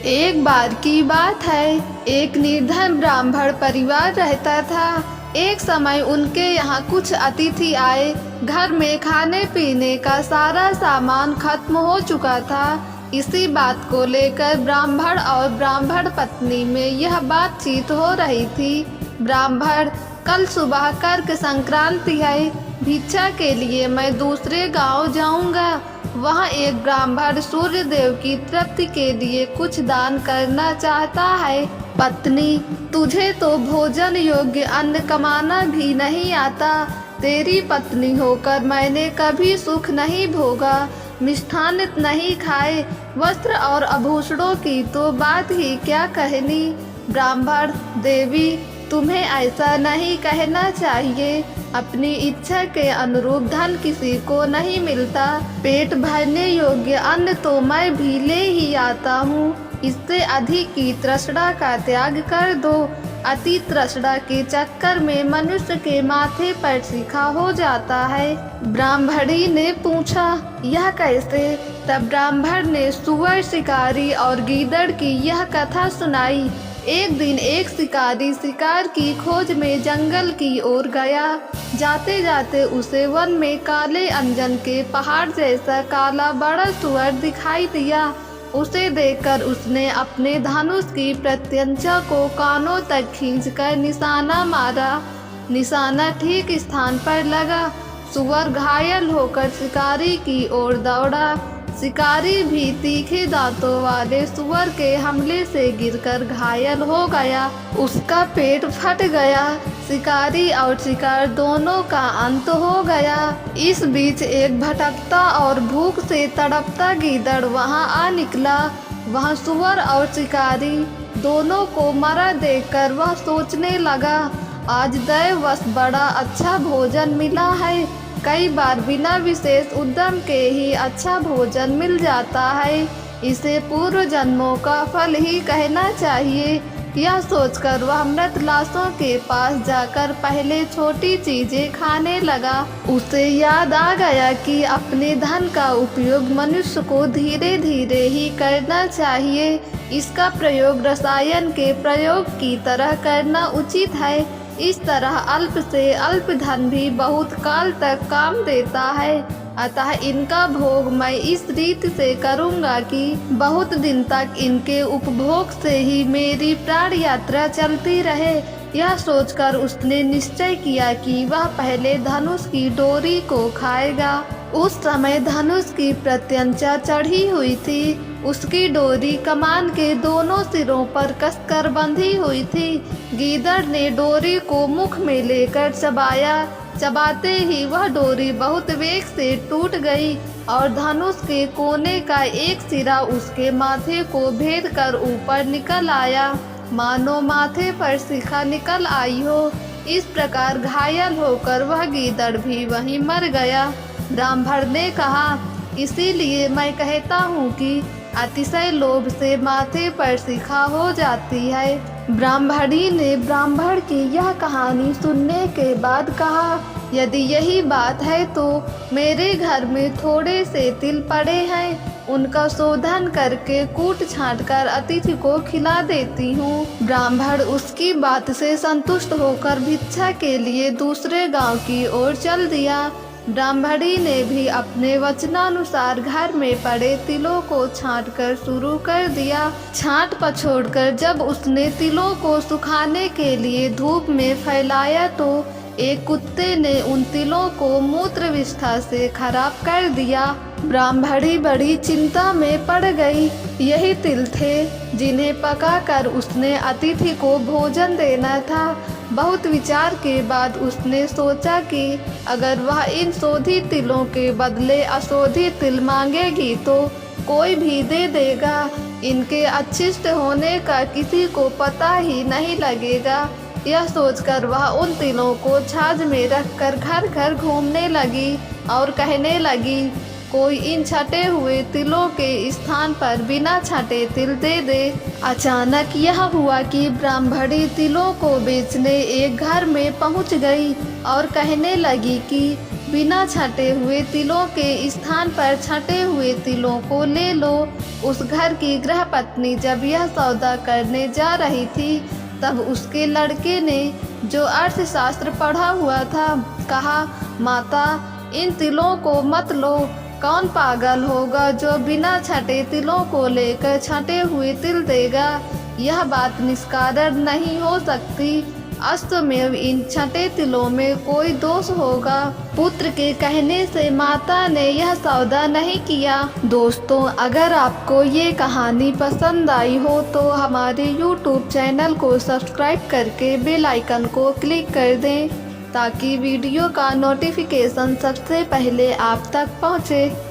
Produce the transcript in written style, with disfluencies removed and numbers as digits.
एक बार की बात है, एक निर्धन ब्राह्मण परिवार रहता था। एक समय उनके यहाँ कुछ अतिथि आए। घर में खाने पीने का सारा सामान खत्म हो चुका था। इसी बात को लेकर ब्राह्मण और ब्राह्मण पत्नी में यह बातचीत हो रही थी। ब्राह्मण, कल सुबह कर्क संक्रांति है, भिक्षा के लिए मैं दूसरे गांव जाऊंगा। वहाँ एक ब्राह्मण सूर्य देव की तृप्ति के लिए कुछ दान करना चाहता है। पत्नी, तुझे तो भोजन योग्य अन्न कमाना भी नहीं आता। तेरी पत्नी होकर मैंने कभी सुख नहीं भोगा, मिष्ठान नहीं खाए, वस्त्र और आभूषणों की तो बात ही क्या कहनी। ब्राह्मण, देवी, तुम्हें ऐसा नहीं कहना चाहिए। अपनी इच्छा के अनुरूप धन किसी को नहीं मिलता। पेट भरने योग्य अन्न तो मैं भी ले ही आता हूँ। इससे अधिक की तृष्णा का त्याग कर दो। अति तृष्णा के चक्कर में मनुष्य के माथे पर शिखा हो जाता है। ब्राह्मणी ने पूछा, यह कैसे? तब ब्राह्मण ने सुअर, शिकारी और गीदड़ की यह कथा सुनाई। एक दिन एक शिकारी शिकार की खोज में जंगल की ओर गया। जाते जाते उसे वन में काले अंजन के पहाड़ जैसा काला बड़ा सुअर दिखाई दिया। उसे देखकर उसने अपने धनुष की प्रत्यंचा को कानों तक खींचकर निशाना मारा। निशाना ठीक स्थान पर लगा। सुअर घायल होकर शिकारी की ओर दौड़ा। शिकारी भी तीखे दांतों वाले सुअर के हमले से गिरकर घायल हो गया। उसका पेट फट गया। शिकारी और शिकार दोनों का अंत हो गया। इस बीच एक भटकता और भूख से तड़पता गीदड़ वहां आ निकला। वहां सुअर और शिकारी दोनों को मरा देखकर वह सोचने लगा, आज दैववश बड़ा अच्छा भोजन मिला है। कई बार बिना विशेष उद्यम के ही अच्छा भोजन मिल जाता है। इसे पूर्व जन्मों का फल ही कहना चाहिए। यह सोचकर वह मृत लाशों के पास जाकर पहले छोटी चीजें खाने लगा। उसे याद आ गया कि अपने धन का उपयोग मनुष्य को धीरे धीरे ही करना चाहिए। इसका प्रयोग रसायन के प्रयोग की तरह करना उचित है। इस तरह अल्प से अल्प धन भी बहुत काल तक काम देता है। अतः इनका भोग मैं इस रीति से करूँगा कि बहुत दिन तक इनके उपभोग से ही मेरी प्राण यात्रा चलती रहे। यह सोचकर उसने निश्चय किया कि वह पहले धनुष की डोरी को खाएगा। उस समय धनुष की प्रत्यंचा चढ़ी हुई थी। उसकी डोरी कमान के दोनों सिरों पर कसकर बंधी हुई थी। गीदड़ ने डोरी को मुख में लेकर चबाया। चबाते ही वह डोरी बहुत वेग से टूट गई और धनुष के कोने का एक सिरा उसके माथे को भेद कर ऊपर निकल आया, मानो माथे पर शिखा निकल आई हो। इस प्रकार घायल होकर वह गीदड़ भी वहीं मर गया। ब्राह्मण ने कहा, इसीलिए मैं कहता हूँ कि अतिशय लोभ से माथे पर शिखा हो जाती है। ब्राह्मणी ने ब्राह्मण की यह कहानी सुनने के बाद कहा, यदि यही बात है तो मेरे घर में थोड़े से तिल पड़े हैं, उनका शोधन करके कूट छांट कर अतिथि को खिला देती हूँ। ब्राह्मण उसकी बात से संतुष्ट होकर भिक्षा के लिए दूसरे गांव की ओर चल दिया। ब्राह्मणी ने भी अपने वचनानुसार घर में पड़े तिलों को छांटकर शुरू कर दिया। छांट पछोड़कर जब उसने तिलों को सुखाने के लिए धूप में फैलाया तो एक कुत्ते ने उन तिलों को मूत्र विष्ठा से खराब कर दिया। ब्राह्मणी बड़ी चिंता में पड़ गई। यही तिल थे जिन्हें पकाकर उसने अतिथि को भोजन देना था। बहुत विचार के बाद उसने सोचा कि अगर वह इन शोधित तिलों के बदले अशोधित तिल मांगेगी तो कोई भी दे देगा। इनके अछिष्ट होने का किसी को पता ही नहीं लगेगा। यह सोचकर वह उन तिलों को छाछ में रखकर घर घर घूमने लगी और कहने लगी, कोई इन छटे हुए तिलों के स्थान पर बिना छटे तिल दे दे। अचानक यह हुआ कि ब्राह्मणी तिलों को बेचने एक घर में पहुंच गई और कहने लगी कि बिना छटे हुए तिलों के स्थान पर छटे हुए तिलों को ले लो। उस घर की गृह पत्नी जब यह सौदा करने जा रही थी, तब उसके लड़के ने, जो अर्थशास्त्र पढ़ा हुआ था, कहा, माता, इन तिलों को मत लो। कौन पागल होगा जो बिना छटे तिलों को लेकर छटे हुए तिल देगा? यह बात निष्कारण नहीं हो सकती। अस्तमेव इन छठे तिलों में कोई दोष होगा। पुत्र के कहने से माता ने यह सौदा नहीं किया। दोस्तों, अगर आपको ये कहानी पसंद आई हो तो हमारे YouTube चैनल को सब्सक्राइब करके बेल आइकन को क्लिक कर दें, ताकि वीडियो का नोटिफिकेशन सबसे पहले आप तक पहुँचे।